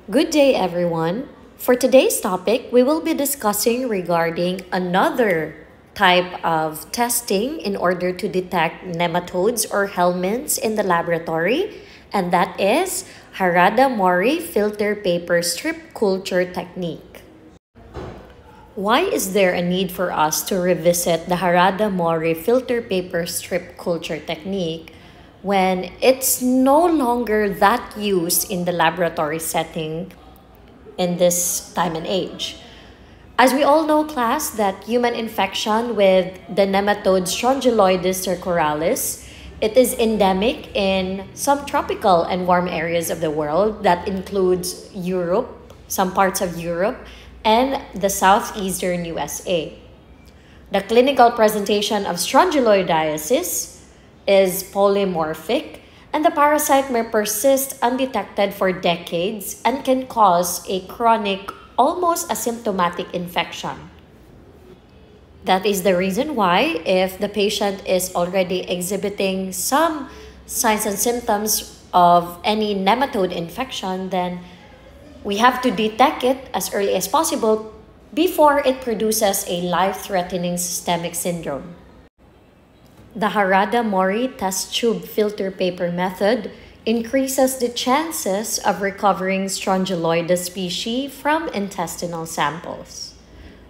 Good day, everyone. For today's topic, we will be discussing regarding another type of testing in order to detect nematodes or helminths in the laboratory, and that is Harada-Mori filter paper strip culture technique. Why is there a need for us to revisit the Harada-Mori filter paper strip culture technique when it's no longer that used in the laboratory setting in this time and age? As we all know, class, that human infection with the nematode Strongyloides cercoralis, it is endemic in some tropical and warm areas of the world that includes Europe, some parts of Europe, and the southeastern USA. The clinical presentation of strongyloidiasis is polymorphic, and the parasite may persist undetected for decades and can cause a chronic, almost asymptomatic infection. That is the reason why, if the patient is already exhibiting some signs and symptoms of any nematode infection, then we have to detect it as early as possible before it produces a life-threatening systemic syndrome. The Harada-Mori test tube filter paper method increases the chances of recovering Strongyloides species from intestinal samples.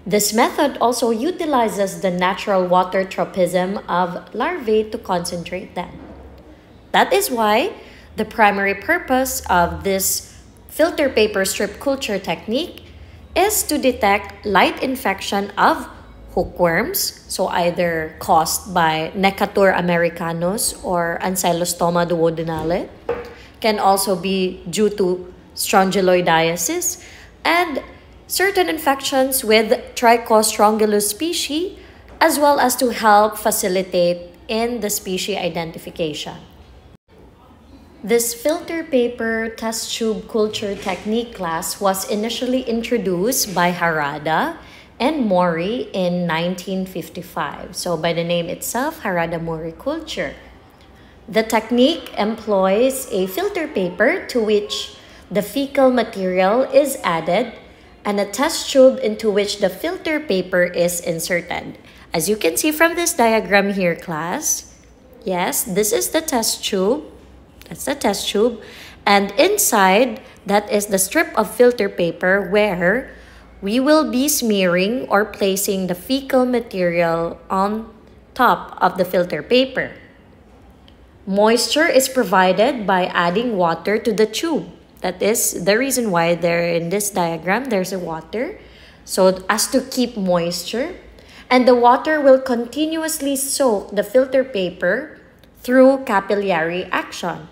This method also utilizes the natural water tropism of larvae to concentrate them. That is why the primary purpose of this filter paper strip culture technique is to detect light infection of hookworms, so either caused by Necator americanus or Ancylostoma duodenale, can also be due to strongyloidiasis, and certain infections with Trichostrongylus species, as well as to help facilitate in the species identification. This filter paper test tube culture technique class was initially introduced by Harada and Mori in 1955. So by the name itself, Harada-Mori culture. The technique employs a filter paper to which the fecal material is added and a test tube into which the filter paper is inserted. As you can see from this diagram here, class, yes, this is the test tube. That's the test tube. And inside, that is the strip of filter paper where we will be smearing or placing the fecal material on top of the filter paper. Moisture is provided by adding water to the tube. That is the reason why there in this diagram, there's a water. So as to keep moisture. And the water will continuously soak the filter paper through capillary action.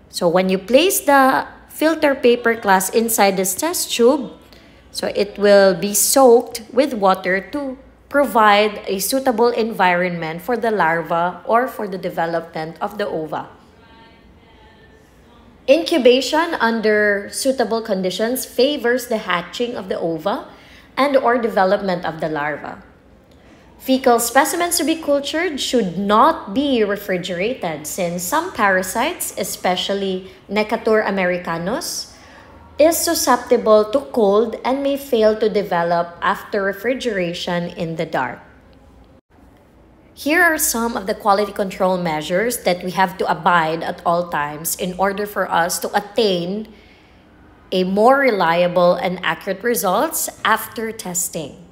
So when you place the filter paper class inside this test tube, so it will be soaked with water to provide a suitable environment for the larva or for the development of the ova. Incubation under suitable conditions favors the hatching of the ova and or development of the larva. Fecal specimens to be cultured should not be refrigerated since some parasites, especially Necator americanus, is susceptible to cold and may fail to develop after refrigeration in the dark. Here are some of the quality control measures that we have to abide at all times in order for us to attain a more reliable and accurate results after testing.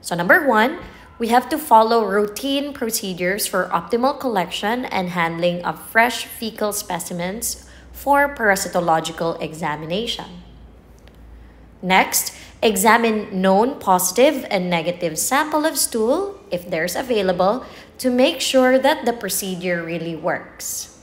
So number one, we have to follow routine procedures for optimal collection and handling of fresh fecal specimens for parasitological examination. Next, examine known positive and negative sample of stool, if there's available, to make sure that the procedure really works.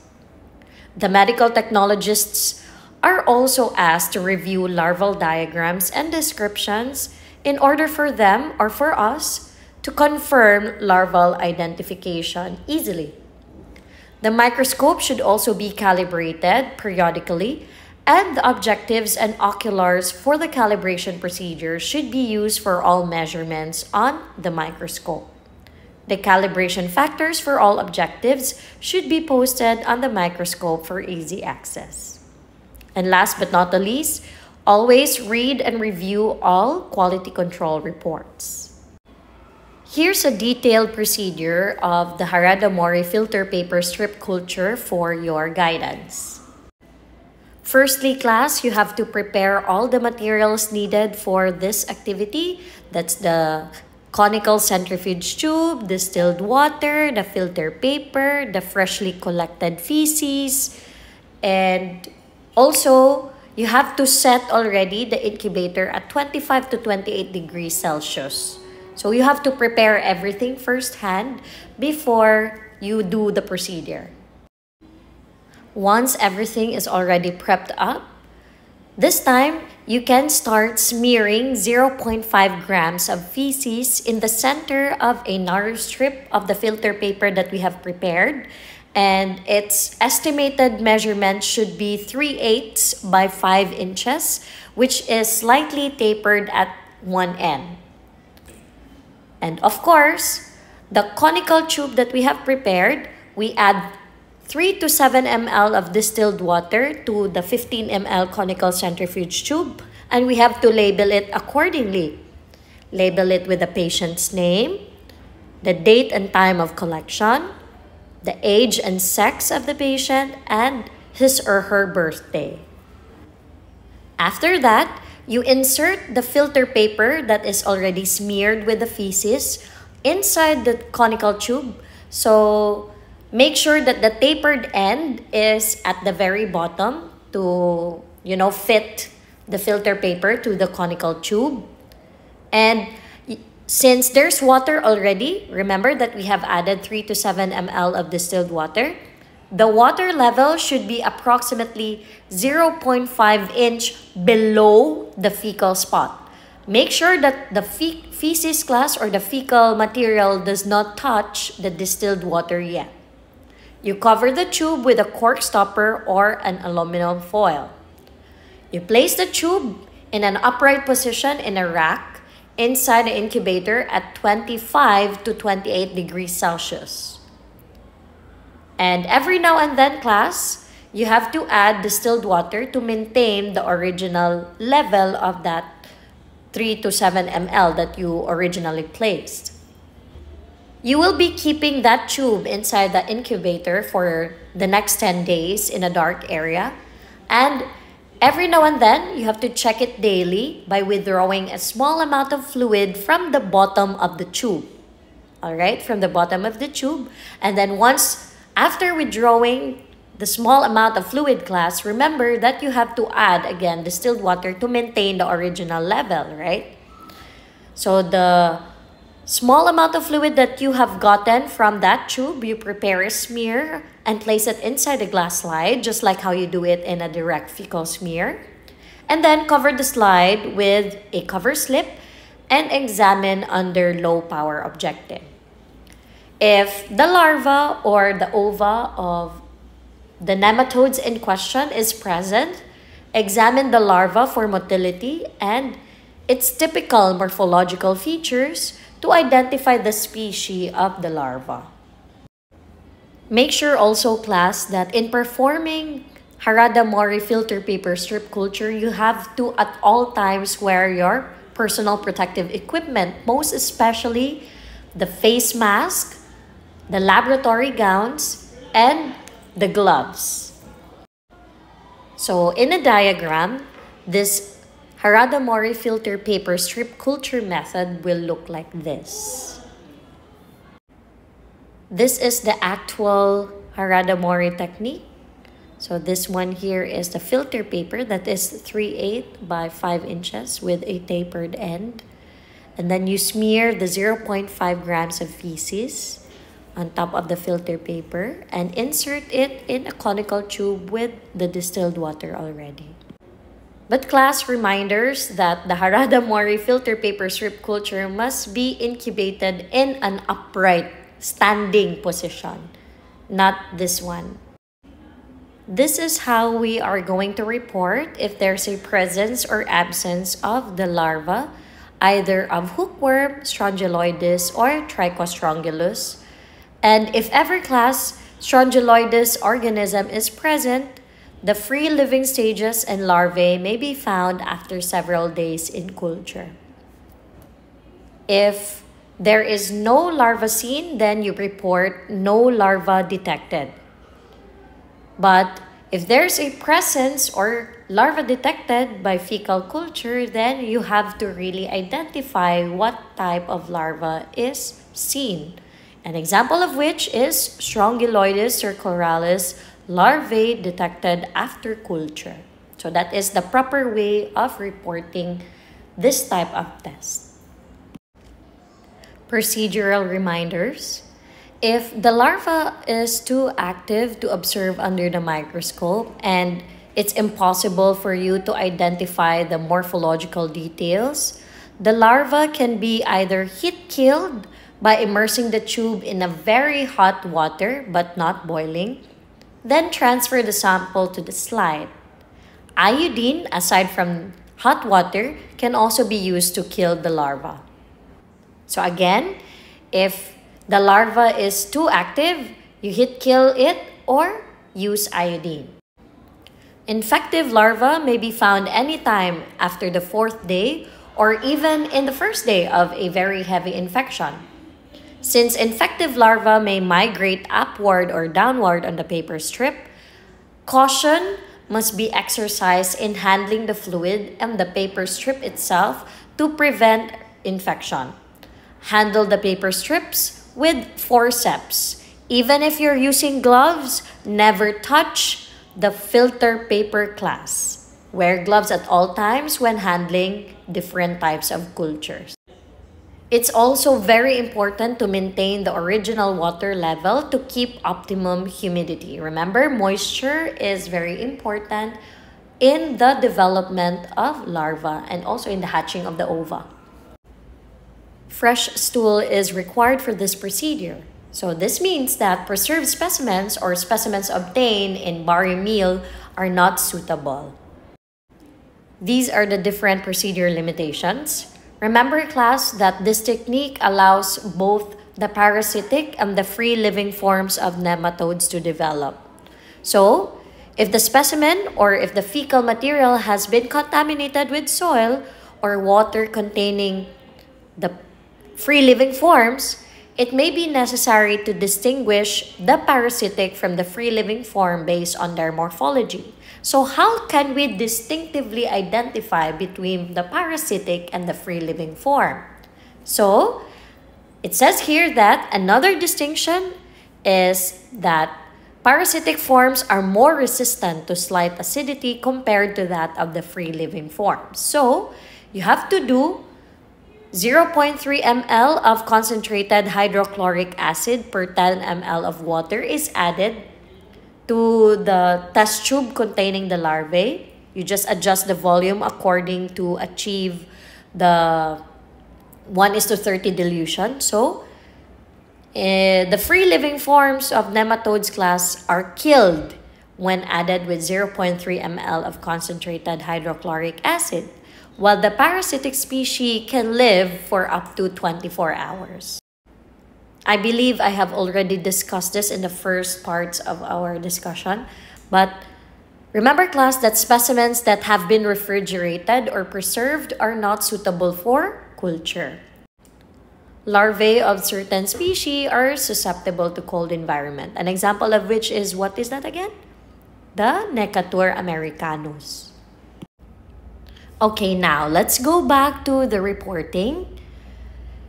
The medical technologists are also asked to review larval diagrams and descriptions in order for them or for us to confirm larval identification easily. The microscope should also be calibrated periodically, and the objectives and oculars for the calibration procedure should be used for all measurements on the microscope. The calibration factors for all objectives should be posted on the microscope for easy access. And last but not the least, Always read and review all quality control reports. Here's a detailed procedure of the Harada Mori filter paper strip culture for your guidance. Firstly, class, you have to prepare all the materials needed for this activity. That's the conical centrifuge tube, distilled water, the filter paper, the freshly collected feces, and also you have to set already the incubator at 25 to 28 degrees Celsius. So you have to prepare everything firsthand before you do the procedure. Once everything is already prepped up, this time you can start smearing 0.5 grams of feces in the center of a narrow strip of the filter paper that we have prepared. And its estimated measurement should be 3/8 by 5 inches, which is slightly tapered at one end. And of course, the conical tube that we have prepared, we add 3 to 7 ml of distilled water to the 15 ml conical centrifuge tube, and we have to label it accordingly. Label it with the patient's name, the date and time of collection, the age and sex of the patient, and his or her birthday. After that, you insert the filter paper that is already smeared with the feces inside the conical tube. So make sure that the tapered end is at the very bottom to, fit the filter paper to the conical tube. And since there's water already, remember that we have added 3 to 7 ml of distilled water. The water level should be approximately 0.5 inch below the fecal spot. Make sure that the feces class or the fecal material does not touch the distilled water yet. You cover the tube with a cork stopper or an aluminum foil. You place the tube in an upright position in a rack inside the incubator at 25 to 28 degrees Celsius. And every now and then, class, you have to add distilled water to maintain the original level of that 3 to 7 ml that you originally placed. You will be keeping that tube inside the incubator for the next 10 days in a dark area. And every now and then, you have to check it daily by withdrawing a small amount of fluid from the bottom of the tube. Alright, from the bottom of the tube. And then after withdrawing the small amount of fluid, class, remember that you have to add again distilled water to maintain the original level, right? So the small amount of fluid that you have gotten from that tube, you prepare a smear and place it inside a glass slide, just like how you do it in a direct fecal smear. And then cover the slide with a cover slip and examine under low power objective. If the larva or the ova of the nematodes in question is present, examine the larva for motility and its typical morphological features to identify the species of the larva. Make sure also, class, that in performing Harada Mori filter paper strip culture, you have to at all times wear your personal protective equipment, most especially the face mask, the laboratory gowns, and the gloves. So in a diagram, this Harada Mori filter paper strip culture method will look like this. This is the actual Harada Mori technique. So this one here is the filter paper that is 3/8 by 5 inches with a tapered end. And then you smear the 0.5 grams of feces on top of the filter paper and insert it in a conical tube with the distilled water already. But class, reminders that the Harada Mori filter paper strip culture must be incubated in an upright standing position, not this one. This is how we are going to report if there's a presence or absence of the larva, either of hookworm, strongyloides, or trichostrongylus. And if ever, class, strongyloides organism is present, The free living stages and larvae may be found after several days in culture. If there is no larva seen, then you report no larva detected. But if there's a presence or larva detected by fecal culture, then you have to really identify what type of larva is seen. An example of which is Strongyloides circularis larvae detected after culture. So that is the proper way of reporting this type of test. Procedural reminders. If the larva is too active to observe under the microscope and it's impossible for you to identify the morphological details, the larva can be either heat-killed by immersing the tube in a very hot water but not boiling, then transfer the sample to the slide. Iodine, aside from hot water, can also be used to kill the larva. So again, if the larva is too active, you heat-kill it or use iodine. Infective larvae may be found anytime after the 4th day or even in the 1st day of a very heavy infection. Since infective larvae may migrate upward or downward on the paper strip, caution must be exercised in handling the fluid and the paper strip itself to prevent infection. Handle the paper strips with forceps. Even if you're using gloves, never touch the filter paper class. Wear gloves at all times when handling different types of cultures. It's also very important to maintain the original water level to keep optimum humidity. Remember, moisture is very important in the development of larvae and also in the hatching of the ova. Fresh stool is required for this procedure. So this means that preserved specimens or specimens obtained in bari meal are not suitable. These are the different procedure limitations. Remember, class, that this technique allows both the parasitic and the free-living forms of nematodes to develop. So, if the specimen or if the fecal material has been contaminated with soil or water containing the free-living forms, it may be necessary to distinguish the parasitic from the free-living form based on their morphology. So how can we distinctively identify between the parasitic and the free-living form? So it says here that another distinction is that parasitic forms are more resistant to slight acidity compared to that of the free-living forms. So you have to do 0.3 ml of concentrated hydrochloric acid per 10 ml of water is added to the test tube containing the larvae. You just adjust the volume according to achieve the 1:30 dilution. So, the free-living forms of nematodes class are killed when added with 0.3 ml of concentrated hydrochloric acid, while the parasitic species can live for up to 24 hours. I believe I have already discussed this in the first parts of our discussion, but remember, class, that specimens that have been refrigerated or preserved are not suitable for culture. Larvae of certain species are susceptible to cold environment. An example of which is, what is that again? The Necatur americanus. Okay, now let's go back to the reporting.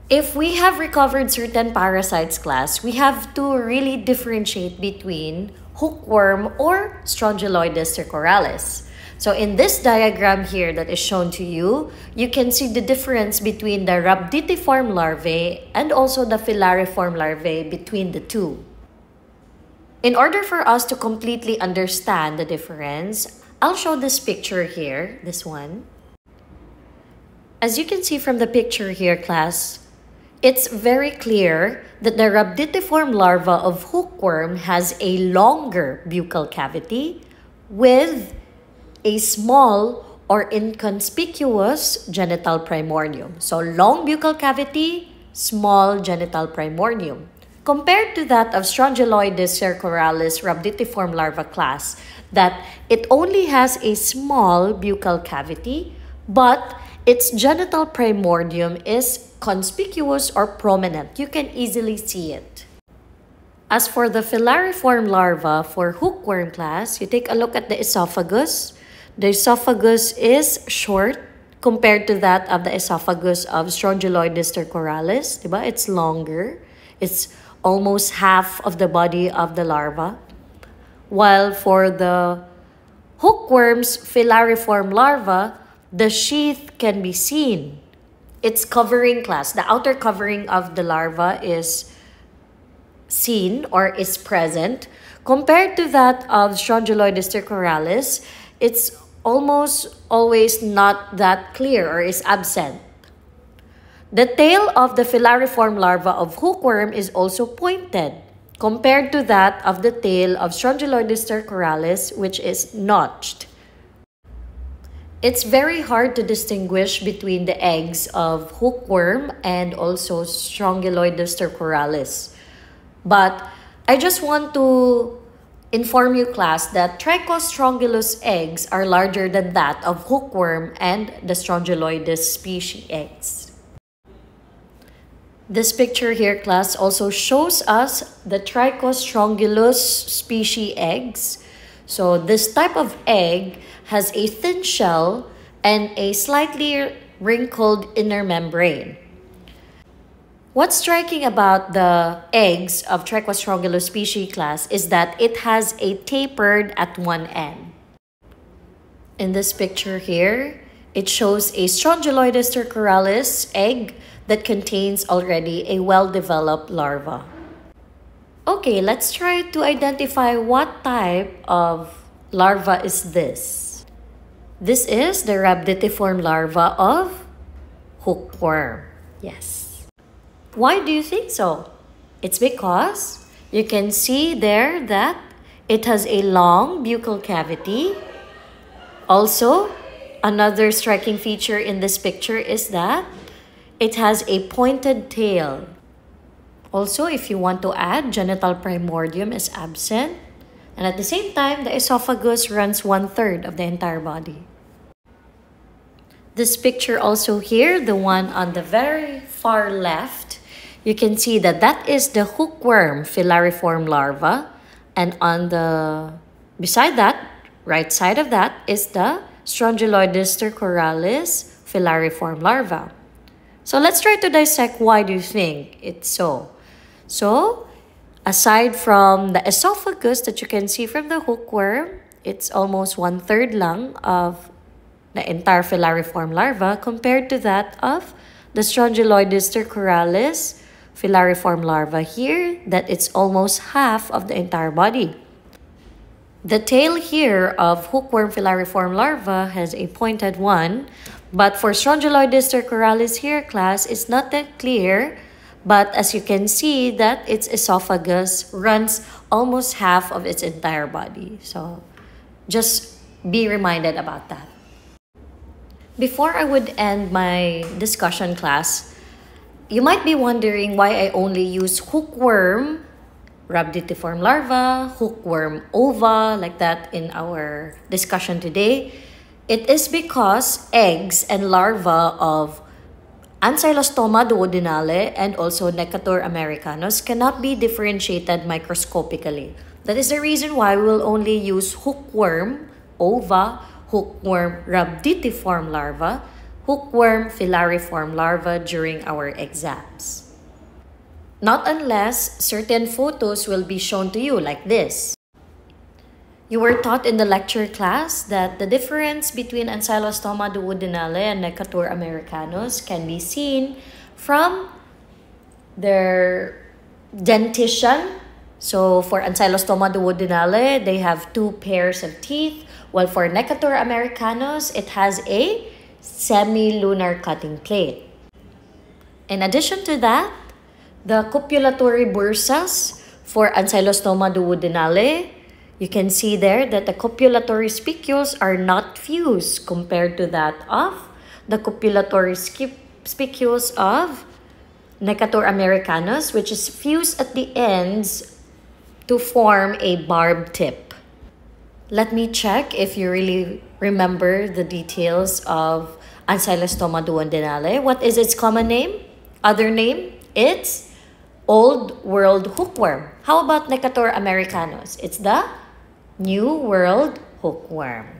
If we have recovered certain parasites class, we have to really differentiate between hookworm or Strongyloides circularis. So in this diagram here that is shown to you, you can see the difference between the rhabditiform larvae and also the filariform larvae between the two. In order for us to completely understand the difference, I'll show this picture here, this one. As you can see from the picture here, class, it's very clear that the rhabditiform larva of hookworm has a longer buccal cavity with a small or inconspicuous genital primordium. So long buccal cavity, small genital primordium. compared to that of Strongyloides cercoralis rhabditiform larva class, that it only has a small buccal cavity, but its genital primordium is conspicuous or prominent. You can easily see it. As for the filariform larva for hookworm class, you take a look at the esophagus. The esophagus is short compared to that of the esophagus of Strongyloides cercoralis. Diba? It's longer. It's almost half of the body of the larva. While for the hookworm's filariform larva, the sheath can be seen. Its covering class, the outer covering of the larva is seen or is present. Compared to that of Strongyloides cercoralis, it's almost always not that clear or is absent. The tail of the filariform larva of hookworm is also pointed, compared to that of the tail of Strongyloides cercoralis, which is notched. It's very hard to distinguish between the eggs of hookworm and also Strongyloides cercoralis. But I just want to inform you, class, that Trichostrongylus eggs are larger than that of hookworm and the Strongyloides species eggs. This picture here, class, also shows us the Trichostrongylus species eggs. So this type of egg has a thin shell and a slightly wrinkled inner membrane. What's striking about the eggs of Trichostrongylus species class is that it has a tapered at one end. In this picture here, it shows a Strongyloides cercoralis egg that contains already a well-developed larva. Okay, let's try to identify what type of larva is this. This is the rhabditiform larva of hookworm. Yes. Why do you think so? It's because you can see there that it has a long buccal cavity. Also, another striking feature in this picture is that it has a pointed tail. Also, if you want to add, genital primordium is absent. And at the same time, the esophagus runs 1/3 of the entire body. This picture also here, the one on the very far left, you can see that that is the hookworm filariform larva. And on the, beside that, right side of that is the Strongyloides cercoralis filariform larva. So let's try to dissect why do you think it's so. So, aside from the esophagus that you can see from the hookworm, it's almost 1/3 lang of the entire filariform larva compared to that of the Strongyloides cercoralis filariform larva here, that it's almost half of the entire body. The tail here of hookworm filariform larva has a pointed one, but for Strongyloides cercoralis here, class, it's not that clear. But as you can see that its esophagus runs almost half of its entire body. So just be reminded about that. Before I would end my discussion, class, you might be wondering why I only use hookworm rhabditiform larva, hookworm ova, like that in our discussion today. It is because eggs and larvae of Ancylostoma duodenale and also Necator americanus cannot be differentiated microscopically. That is the reason why we will only use hookworm ova, hookworm rhabditiform larva, hookworm filariform larva during our exams. Not unless certain photos will be shown to you like this. You were taught in the lecture class that the difference between Ancylostoma duodenale and Necator americanus can be seen from their dentition. So for Ancylostoma duodenale, they have 2 pairs of teeth, while for Necator americanus, it has a semilunar cutting plate. In addition to that, the copulatory bursas for Ancylostoma duodenale, you can see there that the copulatory spicules are not fused compared to that of the copulatory spicules of Necator americanus, which is fused at the ends to form a barbed tip. Let me check if you really remember the details of Ancylostoma duodenale. What is its common name? Other name? It's Old World hookworm. How about Necator americanus? It's the New World hookworm.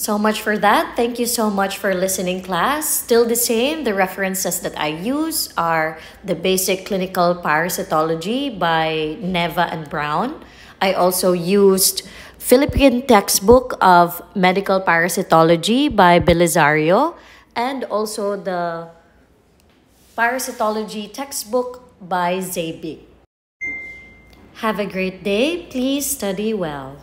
So much for that. Thank you so much for listening, class. Still the same, the references that I use are the Basic Clinical Parasitology by Neva and Brown. I also used Philippine textbook of Medical Parasitology by Belizario and also the Parasitology textbook by Zeibig. Have a great day. Please study well.